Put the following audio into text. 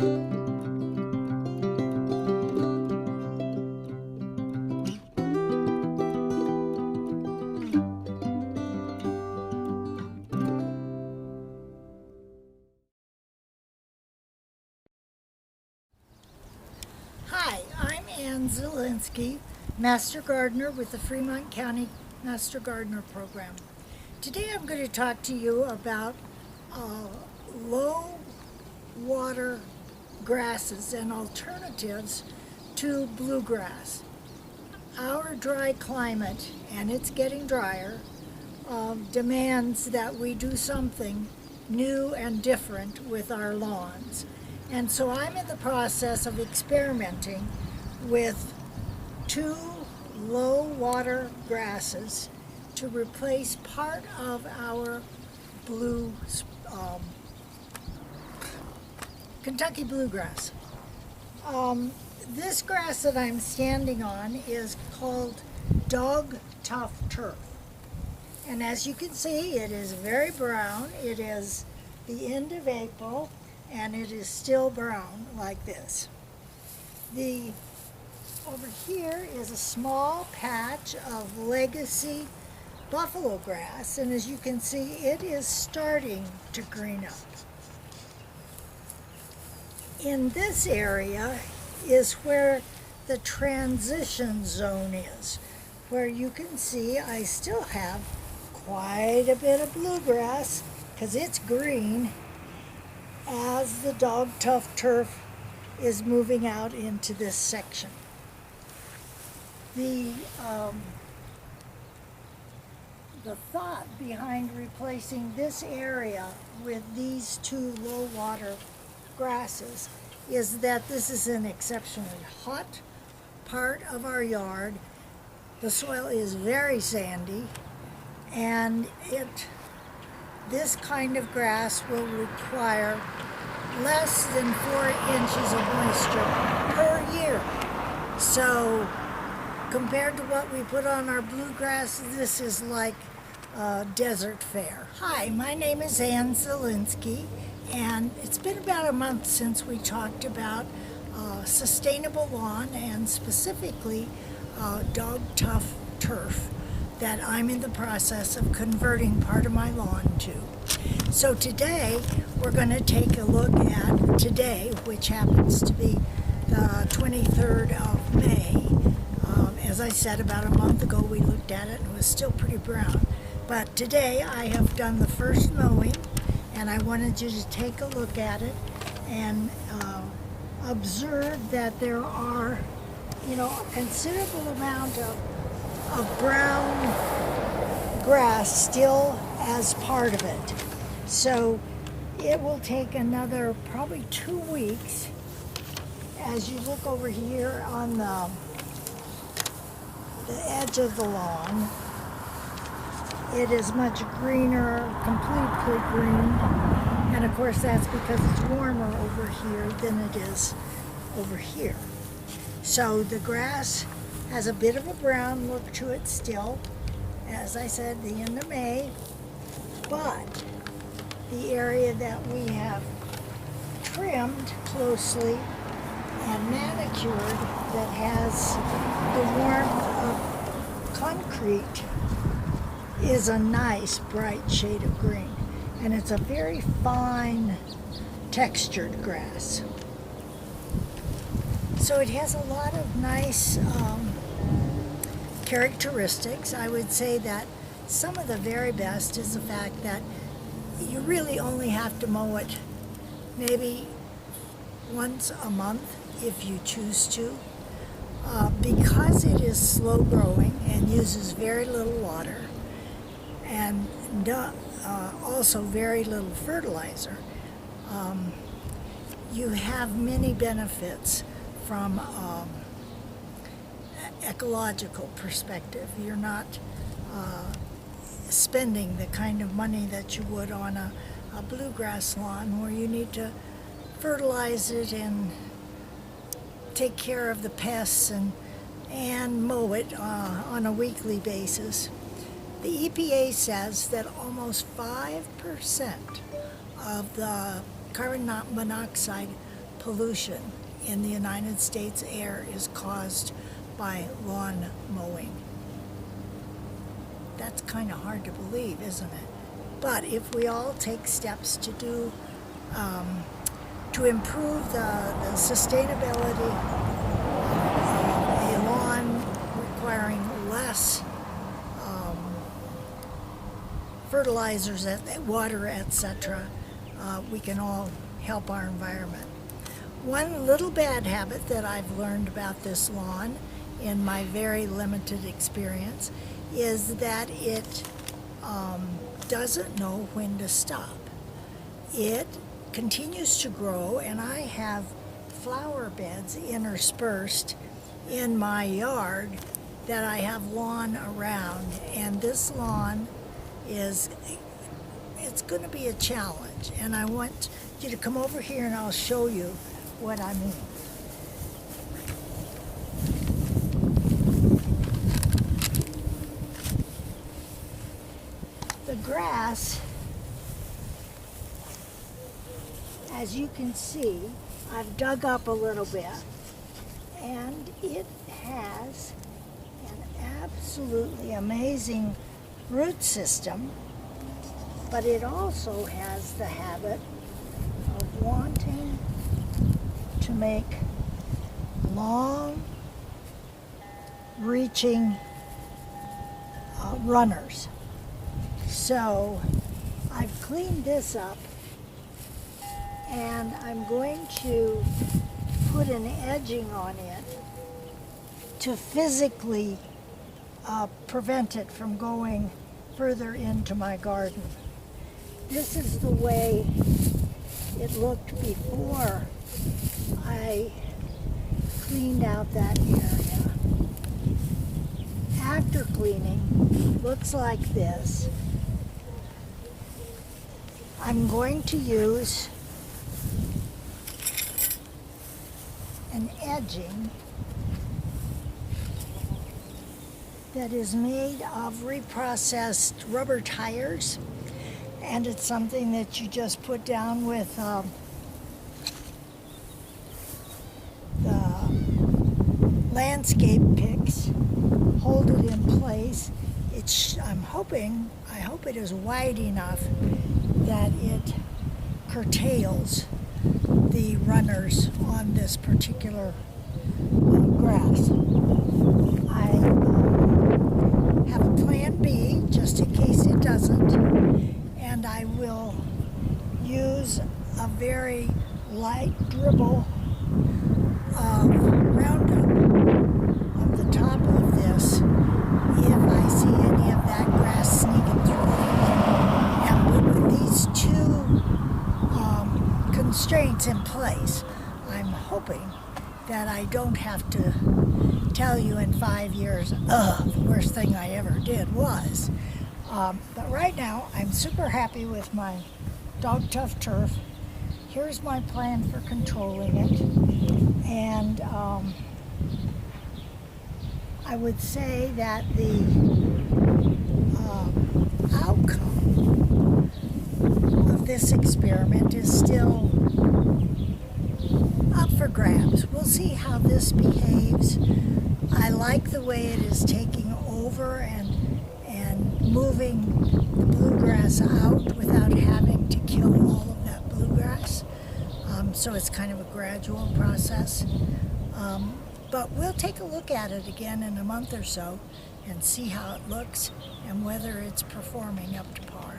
Hi, I'm Ann Zielinski, Master Gardener with the Fremont County Master Gardener Program. Today I'm going to talk to you about low water grasses and alternatives to bluegrass. Our dry climate, and it's getting drier, demands that we do something new and different with our lawns. And so I'm in the process of experimenting with two low water grasses to replace part of our Kentucky bluegrass. This grass that I'm standing on is called Tuff Turf. And as you can see, it is very brown. It is the end of April, and it is still brown like this. Over here is a small patch of legacy buffalo grass, and as you can see, it is starting to green up. In this area is where the transition zone is, where you can see I still have quite a bit of bluegrass because it's green as the Tuff Turf is moving out into this section. The thought behind replacing this area with these two low water grasses is that this is an exceptionally hot part of our yard. The soil is very sandy, and this kind of grass will require less than 4 inches of moisture per year. So compared to what we put on our bluegrass, this is like desert fare. Hi, my name is Ann Zielinski, and it's been about a month since we talked about sustainable lawn, and specifically Tuff Turf, that I'm in the process of converting part of my lawn to. So today we're going to take a look at today, which happens to be the 23rd of May. As I said, about a month ago we looked at it and it was still pretty brown. But today I have done the first mowing, and I wanted you to take a look at it and observe that there are, a considerable amount of brown grass still as part of it. So it will take another probably 2 weeks. As you look over here on the edge of the lawn, it is much greener, completely green, and of course that's because it's warmer over here than it is over here. So the grass has a bit of a brown look to it still, as I said, the end of May, but the area that we have trimmed closely and manicured that has the warmth of concrete is a nice bright shade of green, and it's a very fine textured grass. So it has a lot of nice characteristics. I would say that some of the very best is the fact that you really only have to mow it maybe once a month if you choose to, because it is slow growing and uses very little water and also very little fertilizer. You have many benefits from ecological perspective. You're not spending the kind of money that you would on a bluegrass lawn, where you need to fertilize it and take care of the pests and mow it on a weekly basis. The EPA says that almost 5% of the carbon monoxide pollution in the United States air is caused by lawn mowing. That's kind of hard to believe, isn't it? But if we all take steps to do, to improve the sustainability of a lawn requiring less fertilizers, water, etc., we can all help our environment. One little bad habit that I've learned about this lawn in my very limited experience is that it doesn't know when to stop. It continues to grow, and I have flower beds interspersed in my yard that I have lawn around, and this lawn it's going to be a challenge, and I want you to come over here and I'll show you what I mean. The grass, as you can see, I've dug up a little bit, and it has an absolutely amazing root system, but it also has the habit of wanting to make long reaching runners. So I've cleaned this up, and I'm going to put an edging on it to physically prevent it from going further into my garden. This is the way it looked before I cleaned out that area. After cleaning, looks like this. I'm going to use an edging that is made of reprocessed rubber tires, and it's something that you just put down with the landscape picks, hold it in place. I hope it is wide enough that it curtails the runners on this particular grass. I have a plan B just in case it doesn't, and I will use a very light dribble of Roundup on the top of this if I see any of that grass sneaking through. And with these two constraints in place, I'm hoping that I don't have to tell you in 5 years, the worst thing I ever did was. But right now, I'm super happy with my dog Tuff Turf. Here's my plan for controlling it. And I would say that the outcome of this experiment is still up for grabs. We'll see how this behaves. I like the way it is taking over and moving the bluegrass out without having to kill all of that bluegrass. So it's kind of a gradual process. But we'll take a look at it again in a month or so and see how it looks and whether it's performing up to par.